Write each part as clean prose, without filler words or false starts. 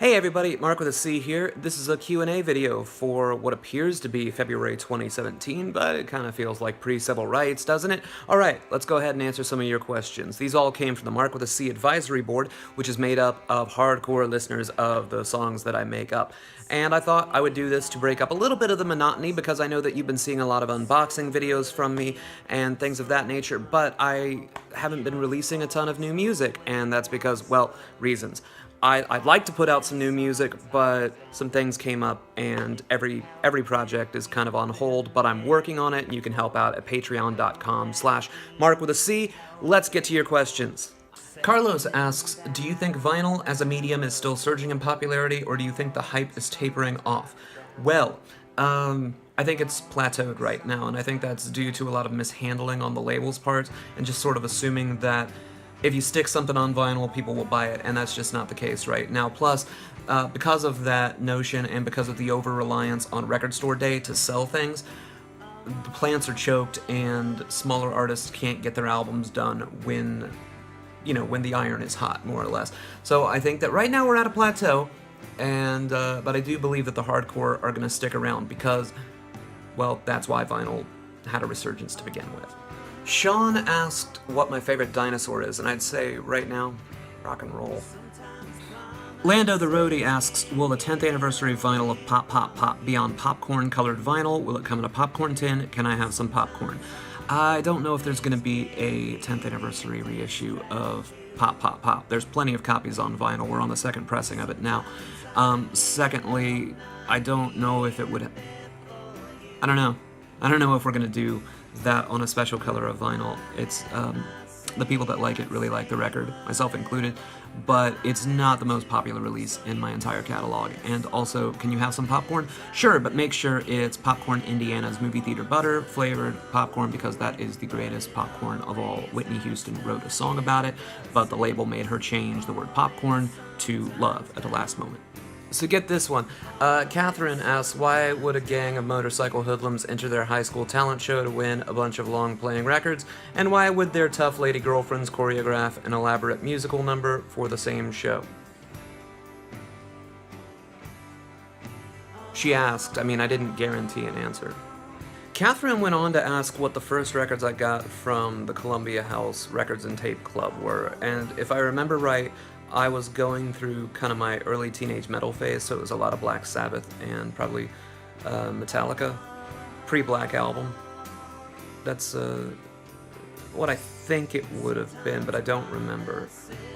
Hey everybody, Marc with a C here. This is a Q&A video for what appears to be February 2017, but it kind of feels like pre-civil rights, doesn't it? Alright, let's go ahead and answer some of your questions. These all came from the Marc with a C advisory board, which is made up of hardcore listeners of the songs that I make up. And I thought I would do this to break up a little bit of the monotony because I know that you've been seeing a lot of unboxing videos from me and things of that nature, but I haven't been releasing a ton of new music, and that's because, well, reasons. I'd like to put out some new music, but some things came up and every project is kind of on hold, but I'm working on it and you can help out at patreon.com/Marc with a C. Let's get to your questions. Carlos asks, do you think vinyl as a medium is still surging in popularity, or do you think the hype is tapering off? Well, I think it's plateaued right now, and I think that's due to a lot of mishandling on the label's part and just sort of assuming that if you stick something on vinyl, people will buy it, and that's just not the case right now. Plus, because of that notion and because of the over-reliance on Record Store Day to sell things, the plants are choked and smaller artists can't get their albums done when the iron is hot, more or less. So I think that right now we're at a plateau, and but I do believe that the hardcore are going to stick around because, well, that's why vinyl had a resurgence to begin with. Sean asked what my favorite dinosaur is, and I'd say, right now, rock and roll. Lando the Roadie asks, will the 10th anniversary vinyl of Pop Pop Pop be on popcorn-colored vinyl? Will it come in a popcorn tin? Can I have some popcorn? I don't know if there's going to be a 10th anniversary reissue of Pop Pop Pop. There's plenty of copies on vinyl. We're on the second pressing of it now. Secondly, I don't know if it would... I don't know if we're going to do that on a special color of vinyl. It's the people that like it really like the record, myself included, but it's not the most popular release in my entire catalog. And also, can you have some popcorn? Sure, but make sure it's Popcorn Indiana's Movie Theater Butter flavored popcorn, because that is the greatest popcorn of all. Whitney Houston wrote a song about it, but the label made her change the word popcorn to love at the last moment. So get this one. Catherine asks, why would a gang of motorcycle hoodlums enter their high school talent show to win a bunch of long-playing records? And why would their tough lady girlfriends choreograph an elaborate musical number for the same show? She asked. I mean, I didn't guarantee an answer. Catherine went on to ask what the first records I got from the Columbia House Records and Tape Club were, and if I remember right, I was going through kind of my early teenage metal phase, so it was a lot of Black Sabbath and probably Metallica, pre-Black Album. That's what I think it would have been, but I don't remember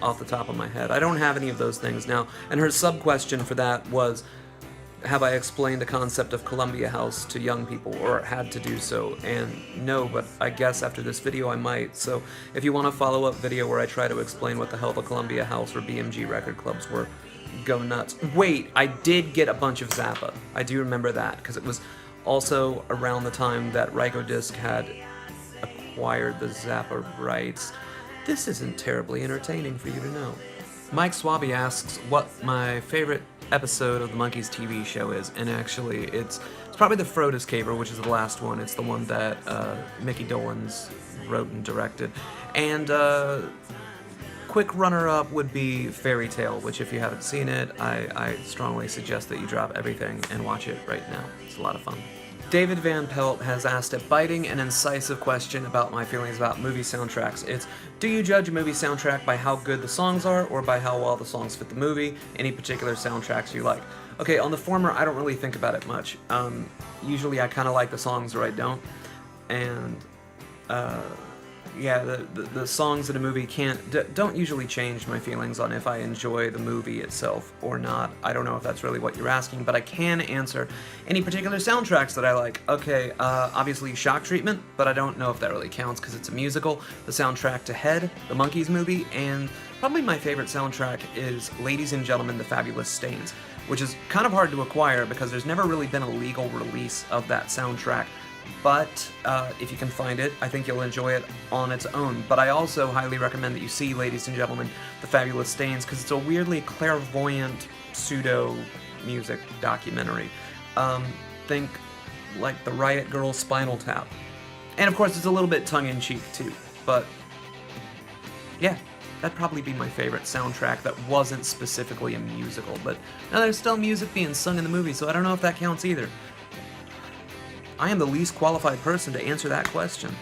off the top of my head. I don't have any of those things now, and her sub-question for that was, have I explained the concept of Columbia House to young people, or had to do so? And no, but I guess after this video I might. So if you want a follow-up video where I try to explain what the hell the Columbia House or BMG record clubs were, go nuts. Wait, I did get a bunch of Zappa. I do remember that, because it was also around the time that Rykodisc had acquired the Zappa rights. This isn't terribly entertaining for you to know. Mike Swaby asks what my favorite episode of the Monkees TV show is, and actually it's probably the Frodis Caper, which is the last one. It's the one that Mickey Dolenz wrote and directed. And quick runner-up would be Fairy Tale, which if you haven't seen it, I strongly suggest that you drop everything and watch it right now. It's a lot of fun. David Van Pelt has asked a biting and incisive question about my feelings about movie soundtracks. It's, do you judge a movie soundtrack by how good the songs are, or by how well the songs fit the movie? Any particular soundtracks you like? Okay, on the former, I don't really think about it much. Usually I kind of like the songs or I don't. And, yeah, the songs in a movie don't usually change my feelings on if I enjoy the movie itself or not. I don't know if that's really what you're asking, but I can answer any particular soundtracks that I like. Okay, obviously Shock Treatment, but I don't know if that really counts because it's a musical. The soundtrack to Head, the Monkees movie, and probably my favorite soundtrack is Ladies and Gentlemen, The Fabulous Stains, which is kind of hard to acquire because there's never really been a legal release of that soundtrack. But if you can find it, I think you'll enjoy it on its own. But I also highly recommend that you see Ladies and Gentlemen, The Fabulous Stains, because it's a weirdly clairvoyant pseudo-music documentary. Think like the Riot Girl Spinal Tap. And of course it's a little bit tongue-in-cheek too, but yeah. That'd probably be my favorite soundtrack that wasn't specifically a musical, but now there's still music being sung in the movie, so I don't know if that counts either. I am the least qualified person to answer that question.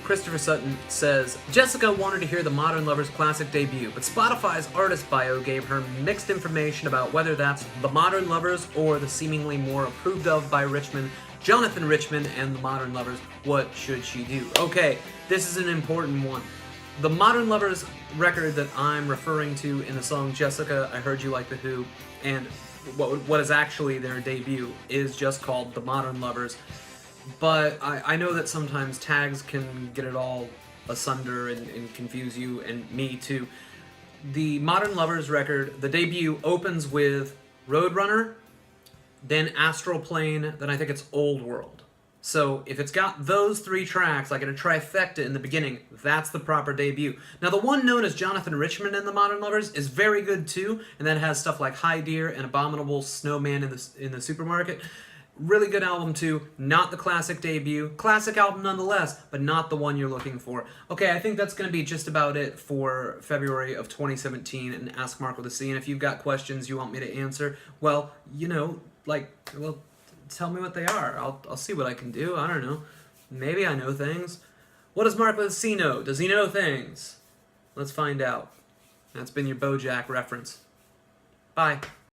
Christopher Sutton says, Jessica wanted to hear the Modern Lovers classic debut, but Spotify's artist bio gave her mixed information about whether that's the Modern Lovers or the seemingly more approved of by Richmond, Jonathan Richman and the Modern Lovers. What should she do? Okay, this is an important one. The Modern Lovers record that I'm referring to in the song Jessica, I Heard You Like the Who, and what is actually their debut is just called The Modern Lovers. But I know that sometimes tags can get it all asunder and confuse you, and me too. The Modern Lovers record, the debut, opens with Roadrunner, then Astral Plane, then I think it's Old World. So if it's got those three tracks, like in a trifecta in the beginning, that's the proper debut. Now the one known as Jonathan Richman and the Modern Lovers is very good too, and that has stuff like High Deer and Abominable Snowman in the Supermarket. Really good album too, not the classic debut. Classic album nonetheless, but not the one you're looking for. Okay, I think that's going to be just about it for February of 2017 and Ask Mark with a C. And if you've got questions you want me to answer, well, tell me what they are. I'll see what I can do. I don't know. Maybe I know things. What does Mark with a C know? Does he know things? Let's find out. That's been your BoJack reference. Bye.